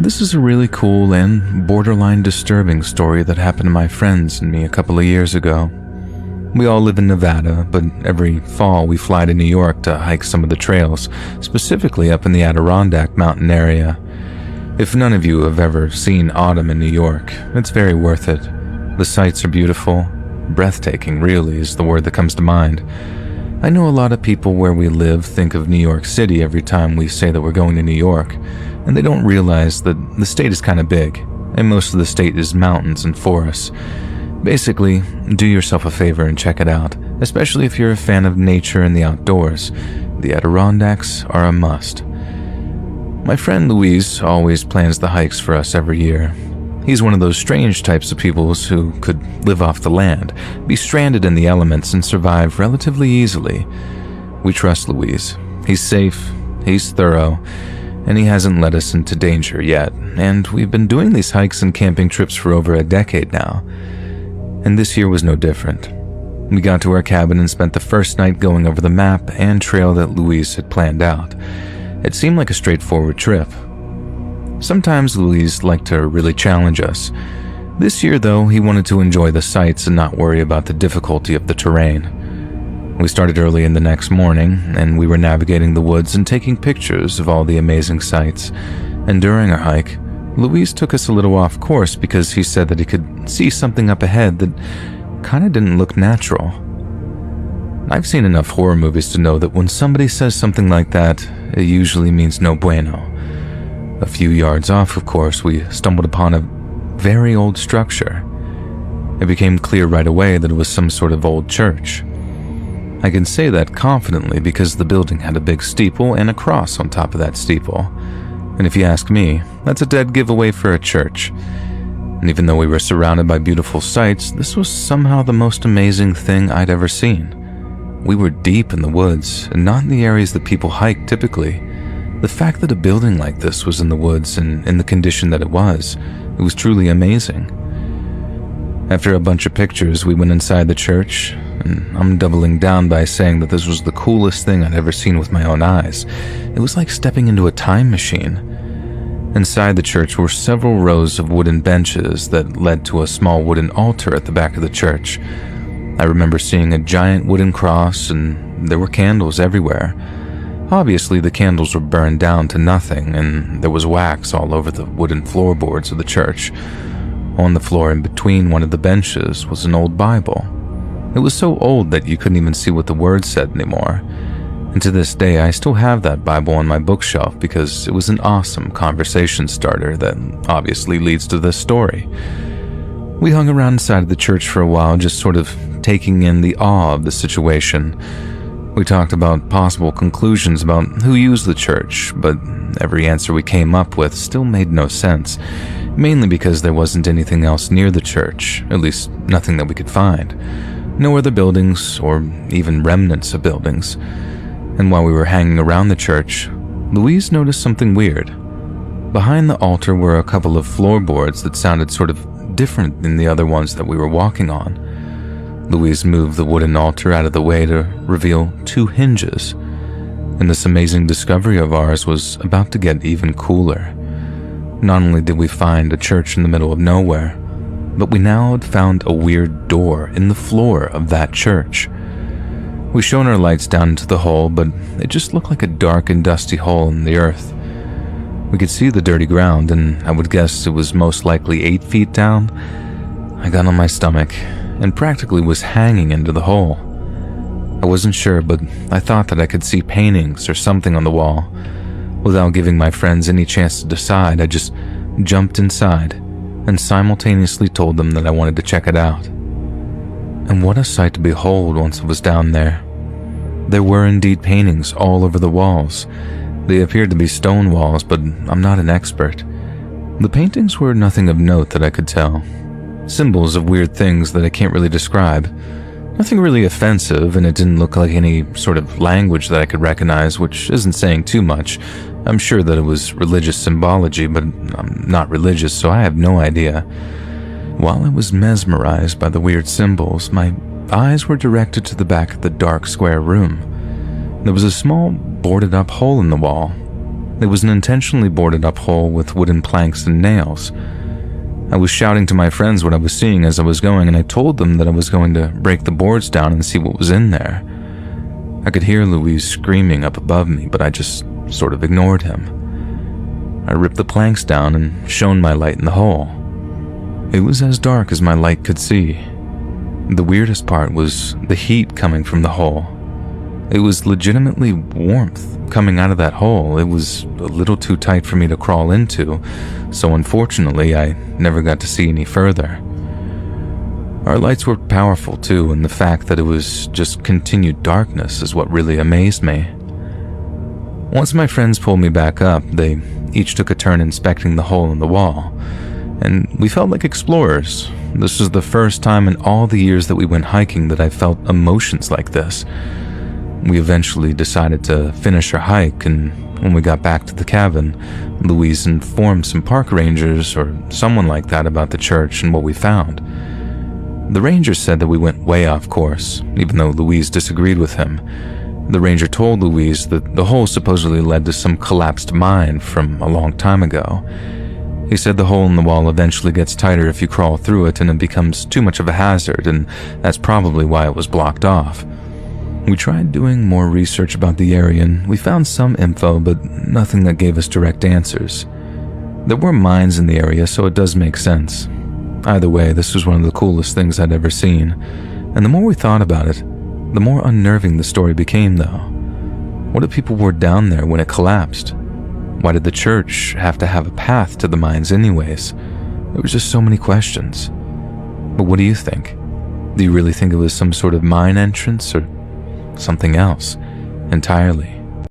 This is a really cool and borderline disturbing story that happened to my friends and me a couple of years ago. We all live in Nevada, but every fall we fly to New York to hike some of the trails, specifically up in the Adirondack mountain area. If none of you have ever seen autumn in New York, it's very worth it. The sights are beautiful. Breathtaking, really, is the word that comes to mind. I know a lot of people where we live think of New York City every time we say that we're going to New York, and they don't realize that the state is kind of big, and most of the state is mountains and forests. Basically, do yourself a favor and check it out, especially if you're a fan of nature and the outdoors. The Adirondacks are a must. My friend Luis always plans the hikes for us every year. He's one of those strange types of people who could live off the land, be stranded in the elements, and survive relatively easily. We trust Luis. He's safe, he's thorough, and he hasn't led us into danger yet, and we've been doing these hikes and camping trips for over a decade now. And this year was no different. We got to our cabin and spent the first night going over the map and trail that Luis had planned out. It seemed like a straightforward trip. Sometimes Luis liked to really challenge us. This year, though, he wanted to enjoy the sights and not worry about the difficulty of the terrain. We started early in the next morning, and we were navigating the woods and taking pictures of all the amazing sights. And during our hike, Luis took us a little off course because he said that he could see something up ahead that kind of didn't look natural. I've seen enough horror movies to know that when somebody says something like that, it usually means no bueno. A few yards off, of course, we stumbled upon a very old structure. It became clear right away that it was some sort of old church. I can say that confidently because the building had a big steeple and a cross on top of that steeple. And if you ask me, that's a dead giveaway for a church. And even though we were surrounded by beautiful sights, this was somehow the most amazing thing I'd ever seen. We were deep in the woods, and not in the areas that people hike typically. The fact that a building like this was in the woods and in the condition that it was truly amazing. After a bunch of pictures, we went inside the church, and I'm doubling down by saying that this was the coolest thing I'd ever seen with my own eyes. It was like stepping into a time machine. Inside the church were several rows of wooden benches that led to a small wooden altar at the back of the church. I remember seeing a giant wooden cross, and there were candles everywhere. Obviously, the candles were burned down to nothing, and there was wax all over the wooden floorboards of the church. On the floor in between one of the benches was an old Bible. It was so old that you couldn't even see what the words said anymore. And to this day, I still have that Bible on my bookshelf because it was an awesome conversation starter that obviously leads to this story. We hung around inside of the church for a while, just sort of taking in the awe of the situation. We talked about possible conclusions about who used the church, but every answer we came up with still made no sense, mainly because there wasn't anything else near the church, at least nothing that we could find. No other buildings, or even remnants of buildings. And while we were hanging around the church, Louise noticed something weird. Behind the altar were a couple of floorboards that sounded sort of different than the other ones that we were walking on. Louise moved the wooden altar out of the way to reveal 2 hinges, and this amazing discovery of ours was about to get even cooler. Not only did we find a church in the middle of nowhere, but we now had found a weird door in the floor of that church. We shone our lights down into the hole, but it just looked like a dark and dusty hole in the earth. We could see the dirty ground, and I would guess it was most likely 8 feet down. I got on my stomach and practically was hanging into the hole. I wasn't sure, but I thought that I could see paintings or something on the wall. Without giving my friends any chance to decide, I just jumped inside and simultaneously told them that I wanted to check it out. And what a sight to behold once I was down there. There were indeed paintings all over the walls. They appeared to be stone walls, but I'm not an expert. The paintings were nothing of note that I could tell. Symbols of weird things that I can't really describe. Nothing really offensive, and it didn't look like any sort of language that I could recognize, which isn't saying too much. I'm sure that it was religious symbology, but I'm not religious, so I have no idea. While I was mesmerized by the weird symbols, my eyes were directed to the back of the dark square room. There was a small boarded-up hole in the wall. It was an intentionally boarded up hole with wooden planks and nails. I was shouting to my friends what I was seeing as I was going, and I told them that I was going to break the boards down and see what was in there. I could hear Louise screaming up above me, but I just sort of ignored him. I ripped the planks down and shone my light in the hole. It was as dark as my light could see. The weirdest part was the heat coming from the hole. It was legitimately warmth coming out of that hole. It was a little too tight for me to crawl into, so unfortunately I never got to see any further. Our lights were powerful too, and the fact that it was just continued darkness is what really amazed me. Once my friends pulled me back up, they each took a turn inspecting the hole in the wall, and we felt like explorers. This was the first time in all the years that we went hiking that I felt emotions like this. We eventually decided to finish our hike, and when we got back to the cabin, Louise informed some park rangers or someone like that about the church and what we found. The ranger said that we went way off course, even though Louise disagreed with him. The ranger told Louise that the hole supposedly led to some collapsed mine from a long time ago. He said the hole in the wall eventually gets tighter if you crawl through it, and it becomes too much of a hazard, and that's probably why it was blocked off. We tried doing more research about the area, and we found some info, but nothing that gave us direct answers. There were mines in the area, so it does make sense. Either way, this was one of the coolest things I'd ever seen, and the more we thought about it, the more unnerving the story became, though. What if people were down there when it collapsed? Why did the church have to have a path to the mines anyways? There was just so many questions. But what do you think? Do you really think it was some sort of mine entrance, or something else entirely?